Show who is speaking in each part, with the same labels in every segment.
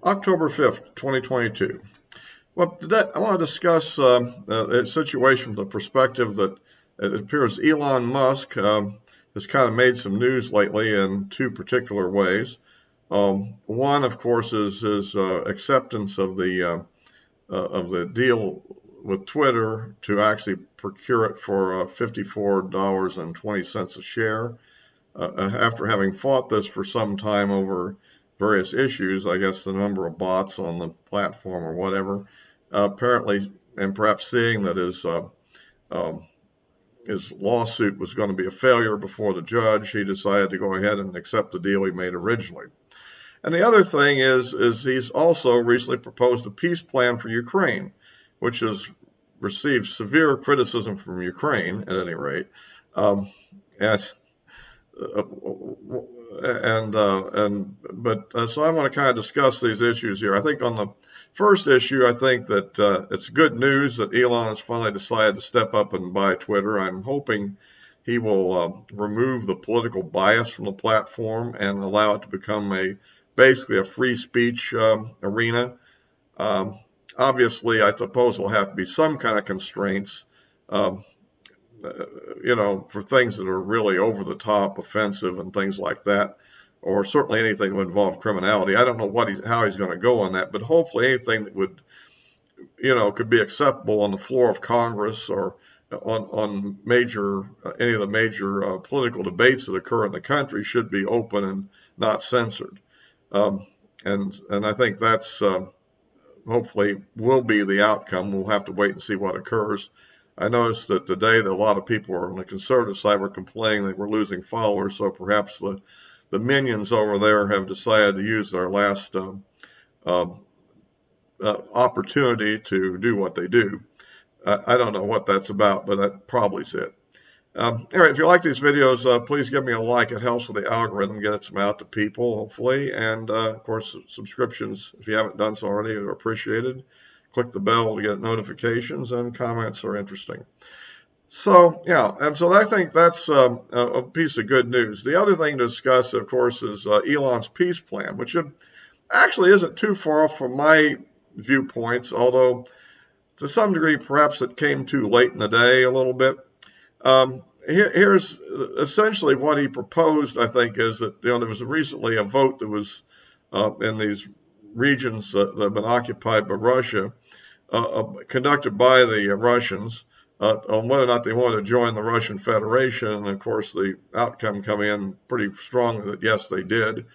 Speaker 1: October 5th, 2022. Well, today I want to discuss a situation from the perspective that it appears Elon Musk has kind of made some news lately in two particular ways. One, of course, is his acceptance of the deal with Twitter to actually procure it for $54.20 a share. After having fought this for some time over various issues, I guess the number of bots on the platform or whatever, apparently, and perhaps seeing that um, his lawsuit was going to be a failure before the judge, he decided to go ahead and accept the deal he made originally. And the other thing is he's also recently proposed a peace plan for Ukraine, which has received severe criticism from Ukraine, at any rate. Um, as so I want to kind of discuss these issues here. I think on the first issue, I think that it's good news that Elon has finally decided to step up and buy Twitter. I'm hoping he will remove the political bias from the platform and allow it to become basically a free speech arena. Um, Obviously, I suppose there'll have to be some kind of constraints. Um, for things that are really over the top, offensive, and things like that, or certainly anything that would involve criminality. I don't know how he's going to go on that, but hopefully anything that would, could be acceptable on the floor of Congress or on any of the major political debates that occur in the country should be open and not censored. Um, and I think that's hopefully will be the outcome. We'll have to wait and see what occurs. I noticed that today that a lot of people on the conservative side were complaining they were losing followers, so perhaps the minions over there have decided to use their last uh, opportunity to do what they do. I don't know what that's about, but that probably is it. Anyway, if you like these videos, please give me a like. It helps with the algorithm, get some out to people, hopefully. And, of course, subscriptions, if you haven't done so already, are appreciated. Click the bell to get notifications, and comments are interesting. So, yeah, and so I think that's a piece of good news. The other thing to discuss, of course, is Elon's peace plan, which actually isn't too far off from my viewpoints, although to some degree perhaps it came too late in the day a little bit. Here's essentially what he proposed, I think, is that there was recently a vote that was in these regions that have been occupied by Russia, conducted by the Russians, on whether or not they wanted to join the Russian Federation. And of course, the outcome come in pretty strong that yes, they did.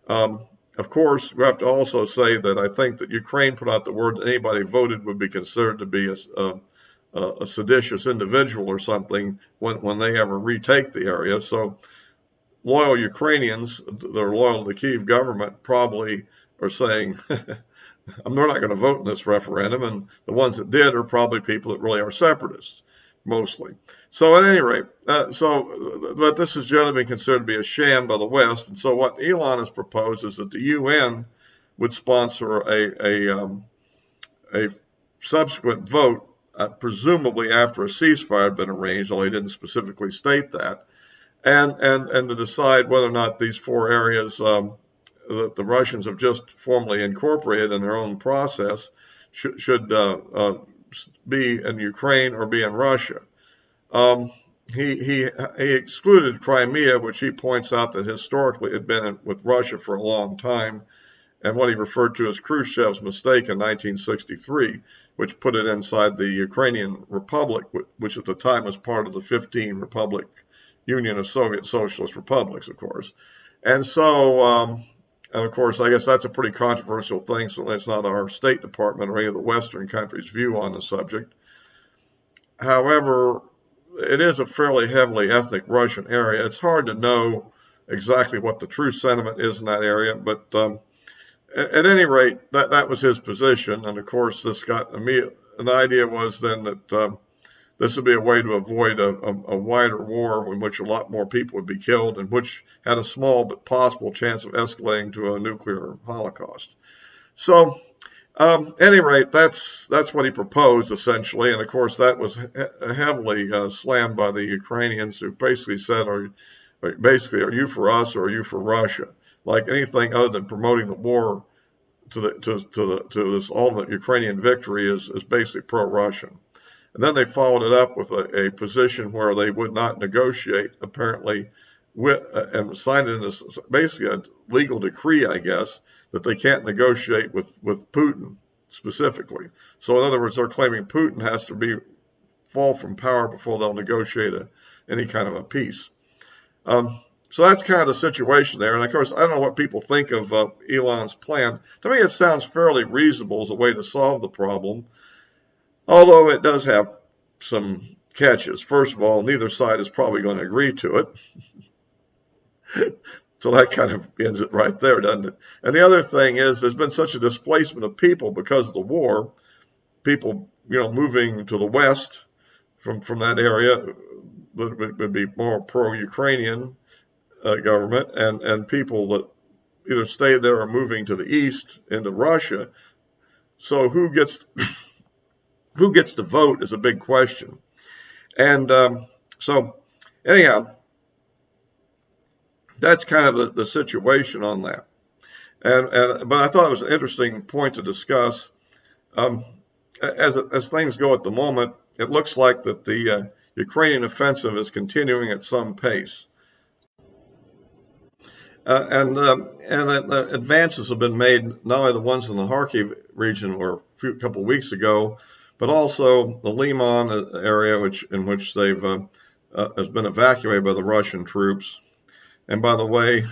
Speaker 1: Of course, we have to also say that I think that Ukraine put out the word that anybody voted would be considered to be a seditious individual or something when they ever retake the area. So loyal Ukrainians that are loyal to the Kyiv government probably are saying, I'm not going to vote in this referendum, and the ones that did are probably people that really are separatists, mostly. So at any rate, but this has generally been considered to be a sham by the West, and so what Elon has proposed is that the UN would sponsor a subsequent vote, presumably after a ceasefire had been arranged, although he didn't specifically state that, and to decide whether or not these four areas that the Russians have just formally incorporated in their own process should be in Ukraine or be in Russia. He excluded Crimea, which he points out that historically had been with Russia for a long time, and what he referred to as Khrushchev's mistake in 1963, which put it inside the Ukrainian Republic, which at the time was part of the 15 Republic Union of Soviet Socialist Republics, of course. And so, and of course, I guess that's a pretty controversial thing, so that's not our State Department or any of the Western countries' view on the subject. However, it is a fairly heavily ethnic Russian area. It's hard to know exactly what the true sentiment is in that area, but at any rate, that was his position. And of course, an idea was then that this would be a way to avoid a wider war in which a lot more people would be killed and which had a small but possible chance of escalating to a nuclear holocaust. So, at any rate, that's what he proposed essentially. And of course, that was heavily slammed by the Ukrainians, who basically said, are you for us or are you for Russia? Like anything other than promoting the war to this ultimate Ukrainian victory is basically pro-Russian. And then they followed it up with a position where they would not negotiate, apparently, and signed it as basically a legal decree, I guess, that they can't negotiate with Putin specifically. So in other words, they're claiming Putin has to fall from power before they'll negotiate any kind of a peace. So that's kind of the situation there. And of course, I don't know what people think of Elon's plan. To me, it sounds fairly reasonable as a way to solve the problem, although it does have some catches. First of all, neither side is probably going to agree to it. So that kind of ends it right there, doesn't it? And the other thing is there's been such a displacement of people because of the war, people, moving to the west from that area would be more pro-Ukrainian government, and people that either stay there or moving to the east into Russia. So who gets to vote is a big question. And so anyhow, that's kind of the situation on that. But I thought it was an interesting point to discuss. As things go at the moment, it looks like that the Ukrainian offensive is continuing at some pace. And advances have been made, not only the ones in the Kharkiv region were a couple of weeks ago, but also the Liman area, in which they've has been evacuated by the Russian troops. And by the way,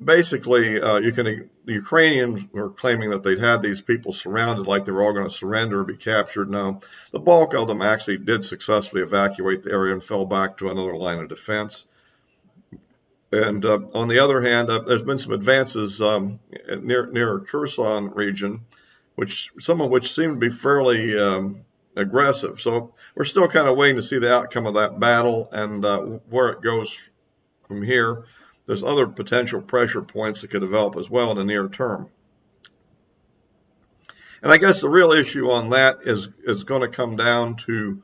Speaker 1: basically, the Ukrainians were claiming that they'd had these people surrounded, like they were all going to surrender or be captured. No, the bulk of them actually did successfully evacuate the area and fell back to another line of defense. And on the other hand, there's been some advances near Kherson region, some of which seem to be fairly aggressive. So we're still kind of waiting to see the outcome of that battle and where it goes from here. There's other potential pressure points that could develop as well in the near term. And I guess the real issue on that is going to come down to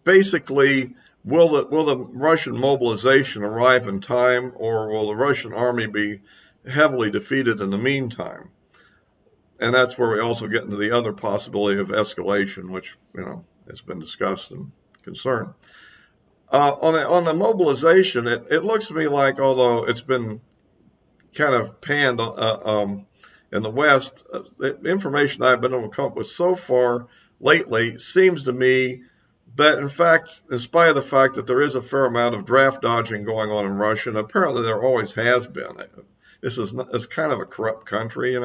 Speaker 1: basically, will the Russian mobilization arrive in time, or will the Russian army be heavily defeated in the meantime? And that's where we also get into the other possibility of escalation, which has been discussed and concerned. On the mobilization, it looks to me like, although it's been kind of panned in the West, the information I've been able to come up with so far lately seems to me that, in fact, in spite of the fact that there is a fair amount of draft dodging going on in Russia, and apparently there always has been. It's kind of a corrupt country,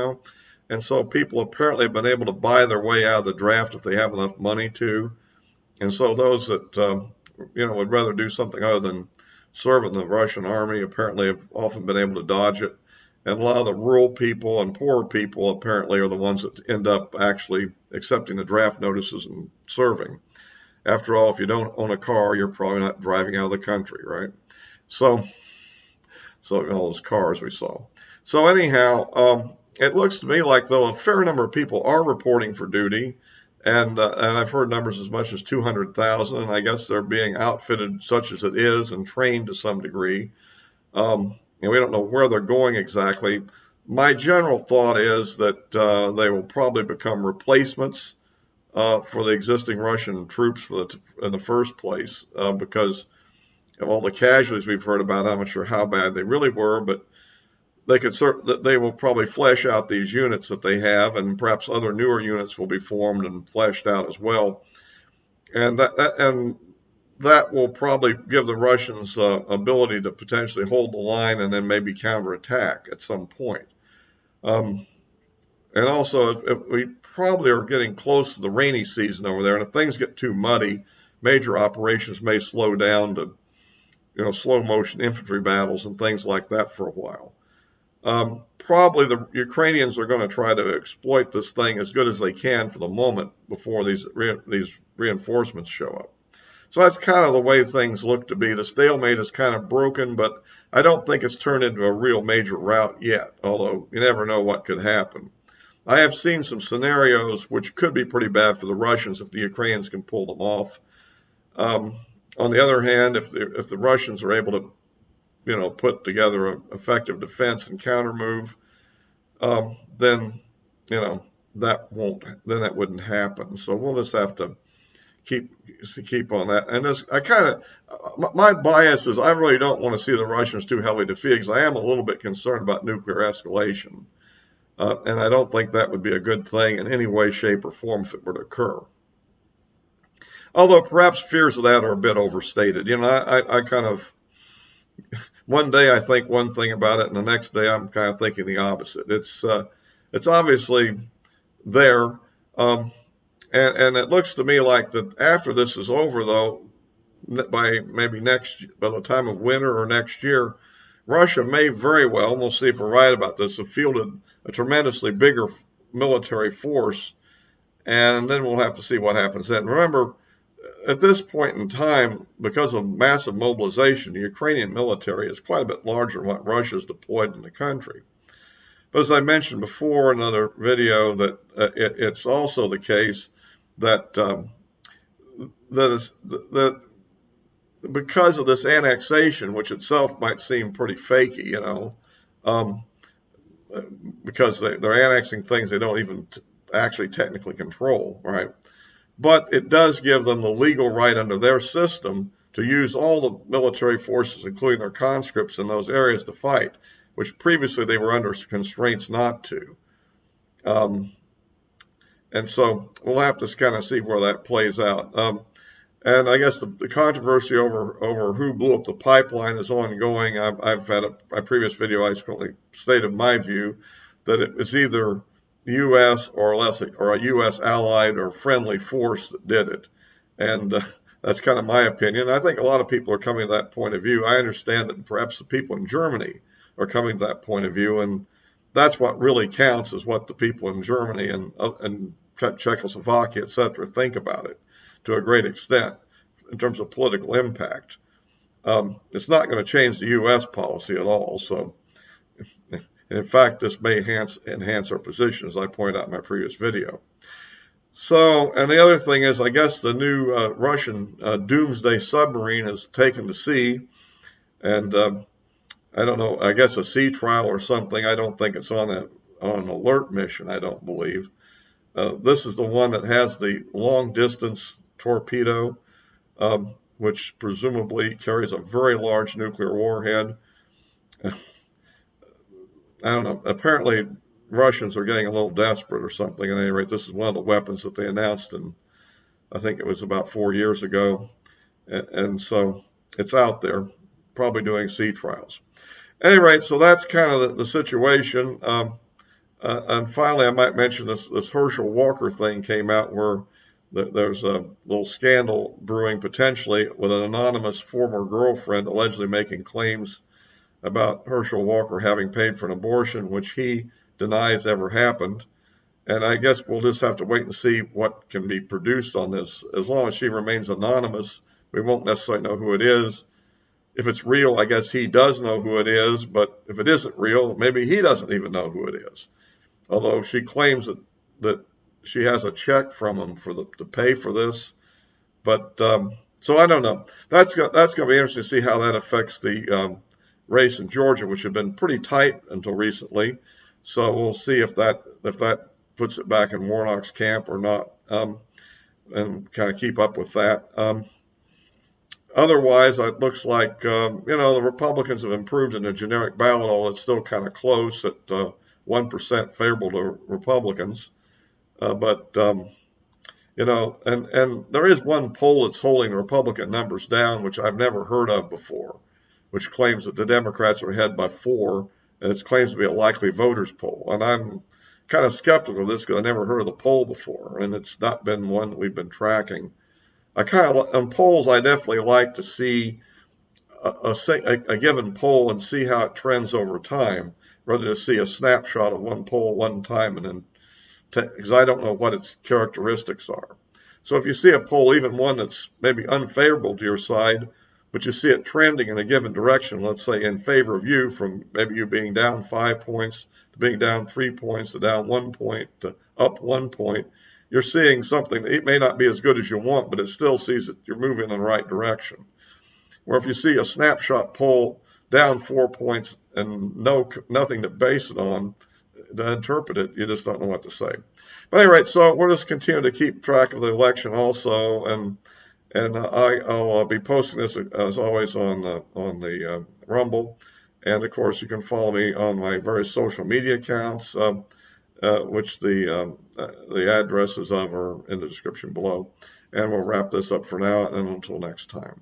Speaker 1: and so people apparently have been able to buy their way out of the draft if they have enough money to. And so those that would rather do something other than serve in the Russian army apparently have often been able to dodge it. And a lot of the rural people and poorer people apparently are the ones that end up actually accepting the draft notices and serving. After all, if you don't own a car, you're probably not driving out of the country, right? So all those cars we saw. So anyhow, it looks to me like, though, a fair number of people are reporting for duty, and I've heard numbers as much as 200,000, and I guess they're being outfitted such as it is and trained to some degree. And we don't know where they're going exactly. My general thought is that they will probably become replacements for the existing Russian troops in the first place, because of all the casualties we've heard about. I'm not sure how bad they really were, but they will probably flesh out these units that they have, and perhaps other newer units will be formed and fleshed out as well. And that will probably give the Russians ability to potentially hold the line and then maybe counterattack at some point. And also, if we probably are getting close to the rainy season over there, and if things get too muddy, major operations may slow down to, slow motion infantry battles and things like that for a while. Probably the Ukrainians are going to try to exploit this thing as good as they can for the moment before these reinforcements show up. So that's kind of the way things look to be. The stalemate is kind of broken, but I don't think it's turned into a real major rout yet, although you never know what could happen. I have seen some scenarios which could be pretty bad for the Russians if the Ukrainians can pull them off. On the other hand, if the Russians are able to put together an effective defense and counter move, then that wouldn't happen. So we'll just have to keep on that. And this, my bias is I really don't want to see the Russians too heavily defeated, because I am a little bit concerned about nuclear escalation. And I don't think that would be a good thing in any way, shape, or form if it were to occur. Although perhaps fears of that are a bit overstated. I kind of, one day I think one thing about it, and the next day I'm kind of thinking the opposite. It's obviously there. And it looks to me like that after this is over, though, by the time of winter or next year, Russia may very well, and we'll see if we're right about this, have fielded a tremendously bigger military force, and then we'll have to see what happens then. Remember, at this point in time, because of massive mobilization, the Ukrainian military is quite a bit larger than what Russia's deployed in the country. But as I mentioned before in another video, that it's also the case that because of this annexation, which itself might seem pretty fakey, because they're annexing things they don't even actually technically control, right? But it does give them the legal right under their system to use all the military forces, including their conscripts, in those areas to fight, which previously they were under constraints not to. And so we'll have to kind of see where that plays out. And I guess the controversy over who blew up the pipeline is ongoing. I've had a previous video, I stated my view that it was either the U.S. or a U.S. allied or friendly force that did it. And that's kind of my opinion. I think a lot of people are coming to that point of view. I understand that perhaps the people in Germany are coming to that point of view, and that's what really counts, is what the people in Germany and Czechoslovakia, etc., think about it to a great extent in terms of political impact. It's not going to change the U.S. policy at all. So, in fact, this may enhance our position, as I pointed out in my previous video. So, and the other thing is, I guess the new Russian doomsday submarine is taken to sea, and I don't know, I guess a sea trial or something. I don't think it's on an alert mission, I don't believe. This is the one that has the long-distance torpedo, which presumably carries a very large nuclear warhead. I don't know. Apparently, Russians are getting a little desperate or something. At any rate, this is one of the weapons that they announced, and I think it was about 4 years ago. And so it's out there, probably doing sea trials. At any rate, so that's kind of the situation. And finally, I might mention this Herschel Walker thing came out, where there's a little scandal brewing potentially with an anonymous former girlfriend allegedly making claims about Herschel Walker having paid for an abortion, which he denies ever happened. And I guess we'll just have to wait and see what can be produced on this. As long as she remains anonymous, we won't necessarily know who it is. If it's real, I guess he does know who it is, but if it isn't real, maybe he doesn't even know who it is. Although she claims that she has a check from him to pay for this. But so I don't know. That's going to be interesting to see how that affects the race in Georgia, which had been pretty tight until recently. So we'll see if that puts it back in Warnock's camp or not, and kind of keep up with that. Otherwise, it looks like the Republicans have improved in the generic ballot, although it's still kind of close at 1% favorable to Republicans. But and there is one poll that's holding the Republican numbers down, which I've never heard of before, which claims that the Democrats are ahead by 4, and it claims to be a likely voters poll. And I'm kind of skeptical of this because I never heard of the poll before, and it's not been one that we've been tracking. On polls, I definitely like to see a given poll and see how it trends over time, rather than see a snapshot of one poll one time and then because I don't know what its characteristics are. So if you see a poll, even one that's maybe unfavorable to your side, but you see it trending in a given direction, let's say in favor of you, from maybe you being down 5 points to being down 3 points to down 1 point to up 1 point, you're seeing something that it may not be as good as you want, but it still sees that you're moving in the right direction. Where if you see a snapshot poll down 4 points and nothing to base it on to interpret it. You just don't know what to say. But anyway, so we'll just continue to keep track of the election also, and I'll be posting this as always on the Rumble, and of course you can follow me on my various social media accounts, which the addresses of are in the description below. And we'll wrap this up for now, and until next time.